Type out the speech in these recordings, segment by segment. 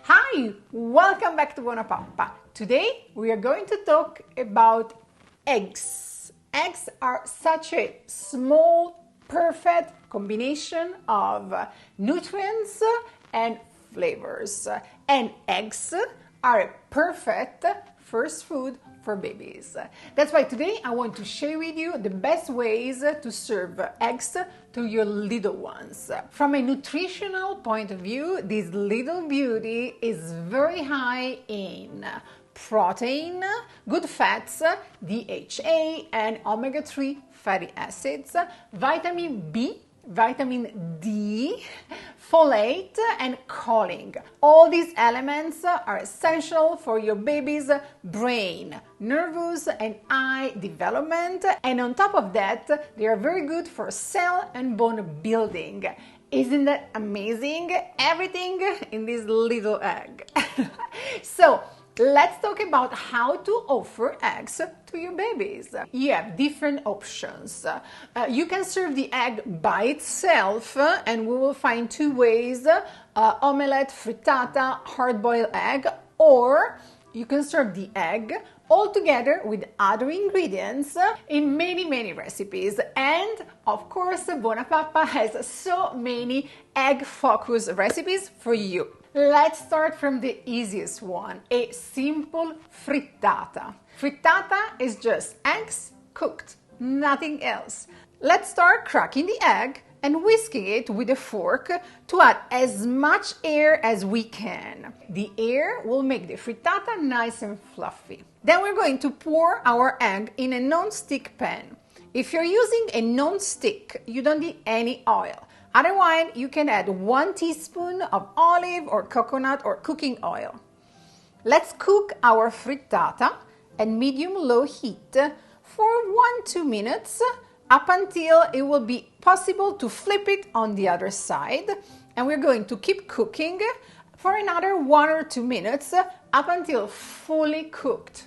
Hi, welcome back to BuonaPappa. Today we are going to talk about eggs. Eggs are such a small, perfect combination of nutrients and flavors. And eggs are a perfect first food for babies. That's why today I want to share with you the best ways to serve eggs to your little ones. From a nutritional point of view, this little beauty is very high in protein, good fats, DHA and omega-3 fatty acids, vitamin B, vitamin D, folate, and choline. All these elements are essential for your baby's brain, nervous, and eye development. And on top of that, they are very good for cell and bone building. Isn't that amazing? Everything in this little egg. So, let's talk about how to offer eggs to your babies. You have different options. You can serve the egg by itself, and we will find two ways, omelette, frittata, hard-boiled egg, or you can serve the egg all together with other ingredients in many recipes. And of course, BuonaPappa has so many egg-focused recipes for you. Let's start from the easiest one, a simple frittata. Frittata is just eggs cooked, nothing else. Let's start cracking the egg and whisking it with a fork to add as much air as we can. The air will make the frittata nice and fluffy. Then we're going to pour our egg in a non-stick pan. If you're using a non-stick, you don't need any oil. Otherwise, you can add 1 teaspoon of olive or coconut or cooking oil. Let's cook our frittata at medium-low heat for 1-2 minutes up until it will be possible to flip it on the other side. And we're going to keep cooking for another 1 or 2 minutes up until fully cooked.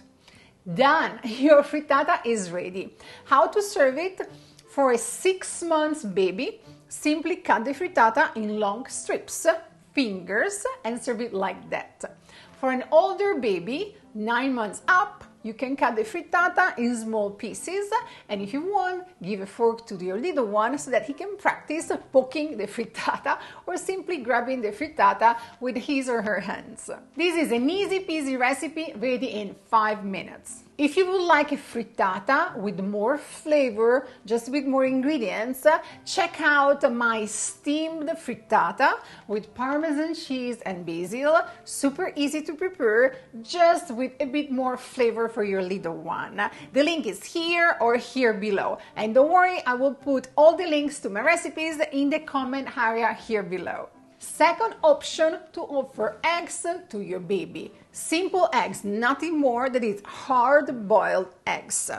Done! Your frittata is ready. How to serve it? For a 6-month baby, simply cut the frittata in long strips, fingers, and serve it like that. For an older baby, 9 months up, you can cut the frittata in small pieces, and if you want, give a fork to your little one so that he can practice poking the frittata or simply grabbing the frittata with his or her hands. This is an easy peasy recipe ready in 5 minutes. If you would like a frittata with more flavor, just with more ingredients, check out my steamed frittata with Parmesan cheese and basil. Super easy to prepare, just with a bit more flavor for your little one. The link is here or here below. And don't worry, I will put all the links to my recipes in the comment area here below. Second option to offer eggs to your baby. Simple eggs, nothing more than it's hard-boiled eggs.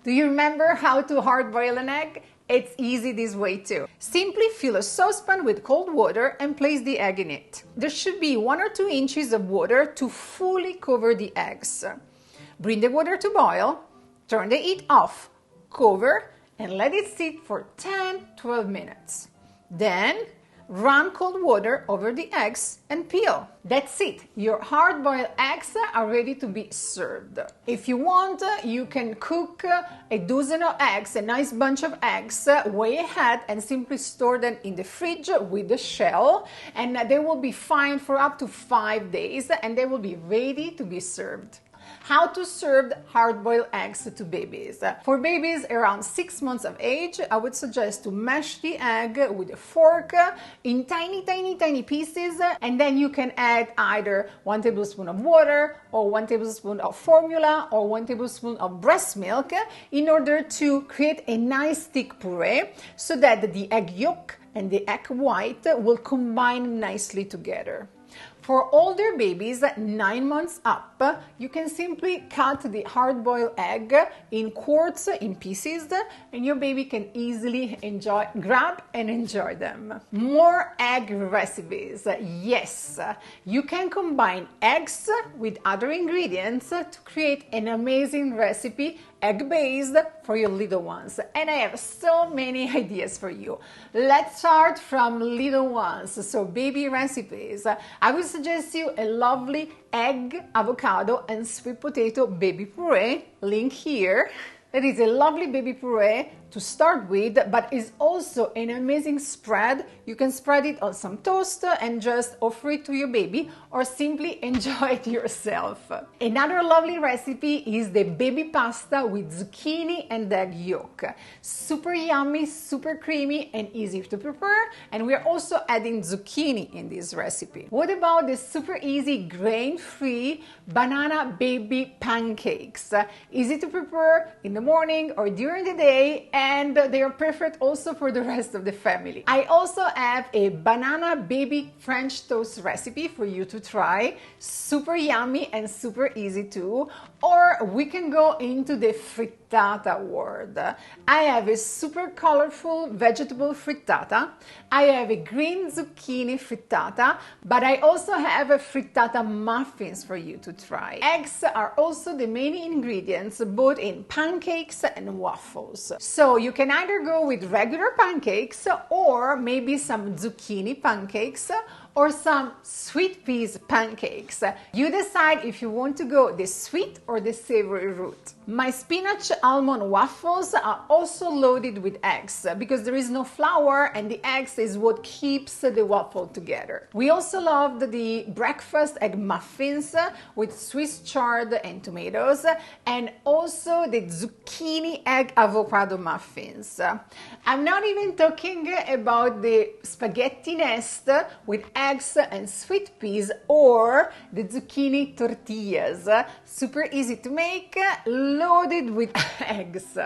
Do you remember how to hard-boil an egg? It's easy this way too. Simply fill a saucepan with cold water and place the egg in it. There should be 1 or 2 inches of water to fully cover the eggs. Bring the water to boil, turn the heat off, cover, and let it sit for 10-12 minutes. Then, run cold water over the eggs and peel. That's it. Your hard-boiled eggs are ready to be served. If you want, you can cook a dozen of eggs, a nice bunch of eggs, way ahead and simply store them in the fridge with the shell, and they will be fine for up to 5 days and they will be ready to be served. How to serve hard-boiled eggs to babies. For babies around 6 months of age, I would suggest to mash the egg with a fork in tiny pieces, and then you can add either 1 tablespoon of water or 1 tablespoon of formula or 1 tablespoon of breast milk in order to create a nice thick puree so that the egg yolk and the egg white will combine nicely together. For older babies, 9 months up, you can simply cut the hard-boiled egg in quarts, in pieces, and your baby can easily grab and enjoy them. More egg recipes. Yes, you can combine eggs with other ingredients to create an amazing recipe egg-based for your little ones. And I have so many ideas for you. Let's start from little ones, so baby recipes. I will suggest you a lovely egg, avocado, and sweet potato baby puree, link here. That is a lovely baby puree to start with, but is also an amazing spread. You can spread it on some toast and just offer it to your baby or simply enjoy it yourself. Another lovely recipe is the baby pasta with zucchini and egg yolk. Super yummy, super creamy and easy to prepare, and we're also adding zucchini in this recipe. What about the super easy grain-free banana baby pancakes? Easy to prepare in the morning or during the day, and they are perfect also for the rest of the family. I also have a banana baby French toast recipe for you to try. Super yummy and super easy too. Or we can go into the frittata world. I have a super colorful vegetable frittata. I have a green zucchini frittata, but I also have a frittata muffins for you to try. Eggs are also the main ingredients both in pancakes and waffles. So you can either go with regular pancakes or maybe some zucchini pancakes or some sweet peas pancakes. You decide if you want to go the sweet or the savory route. My spinach almond waffles are also loaded with eggs because there is no flour and the eggs is what keeps the waffle together. We also loved the breakfast egg muffins with Swiss chard and tomatoes, and also the zucchini egg avocado muffins. I'm not even talking about the spaghetti nest with eggs and sweet peas or the zucchini tortillas. Super easy to make, loaded with eggs.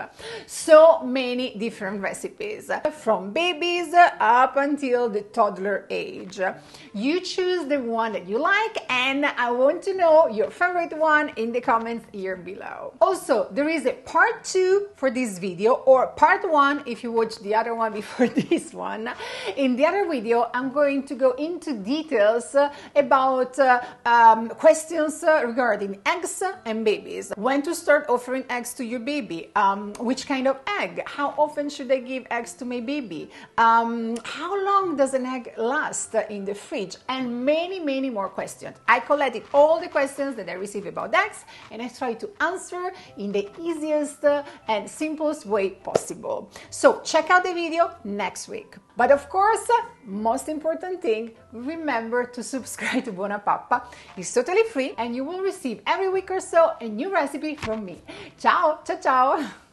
So many different recipes, from babies up until the toddler age. You choose the one that you like, and I want to know your favorite one in the comments here below. Also, there is a part 2 for this video, or part 1 if you watch the other one before this one. In the other video, I'm going to go into details about questions regarding eggs and babies. When to start offering eggs to your baby, which kind of egg, how often should I give eggs to my baby, how long does an egg last in the fridge, and many more questions. I collected all the questions that I received about eggs and I try to answer in the easiest and simplest way possible. So check out the video next week. But of course, most important thing, remember to subscribe to BuonaPappa. It's totally free and you will receive every week or so a new recipe from me. Ciao, ciao, ciao!